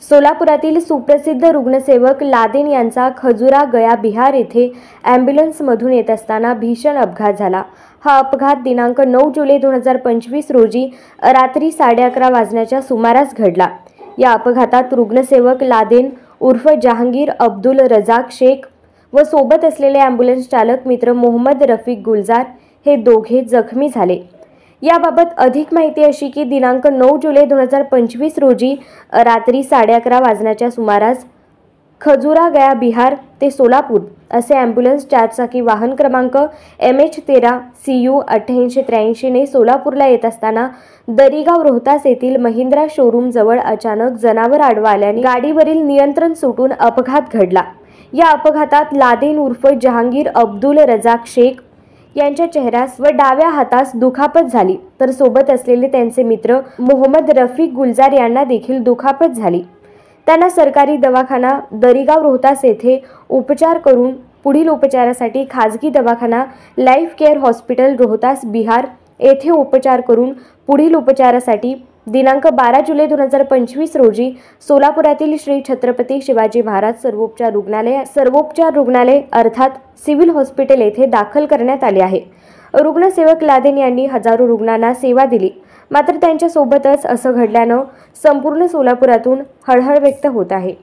सोलापुरातील सुप्रसिद्ध रुग्णसेवक लादेन यांचा खजुरा गया बिहार येथे ॲम्ब्युलन्समधून येत असताना भीषण अपघात झाला। हा अपघात दिनांक 9 जुलै 2025 रोजी रात्री 11:30 वाजण्याच्या सुमारास घडला। या अपघातात रुग्णसेवक लादेन उर्फ जहांगीर अब्दुल रजाक शेख व सोबत असलेले ॲम्ब्युलन्स चालक मित्र मोहम्मद रफिक गुलजार हे दोघे जखमी झाले। याबाबत अधिक माहिती अशी की दिनांक 9 जुलै 2025 रोजी रात्री 11:30 वाजण्याच्या सुमारास खजुरा गया बिहार ते सोलापूर असे ॲम्ब्युलन्स 4 चाकी वाहन क्रमांक MH13 CU 8883 ने सोलापूरला येत असताना दरीगाव रोहतास येथील महिंद्रा शोरूम जवळ अचानक जनावर आडवा आल्याने गाडीवरील नियंत्रण सुटून अपघात घडला। या अपघातात लादेन उर्फ जहांगीर अब्दुल रजाक शेख यांच्या चेहऱ्यास व डाव्या हातास दुखापत झाली, तर सोबत असलेले त्यांचे मित्र मोहम्मद रफिक गुलजार यांना देखील दुखापत झाली। त्यांना सरकारी दवाखाना दरीगाव रोहतास येथे उपचार करून पुढील उपचारासाठी खाजगी दवाखाना life care hospital Rohtas Bihar येथे उपचार करून पुढील उपचारासाठी दिनांक 12 जुलै 2025 रोजी सोलापुरातील श्री छत्रपती शिवाजी महाराज सर्वोपचार रुग्णालय अर्थात सिव्हिल हॉस्पिटल येथे दाखल करण्यात आले आहे। रुग्णसेवक लादेन यांनी हजारो रुग्णांना सेवा दिली, मात्र त्यांच्या सोबतच असं घडल्यानं संपूर्ण सोलापुरातून हळहळ व्यक्त होत आहे।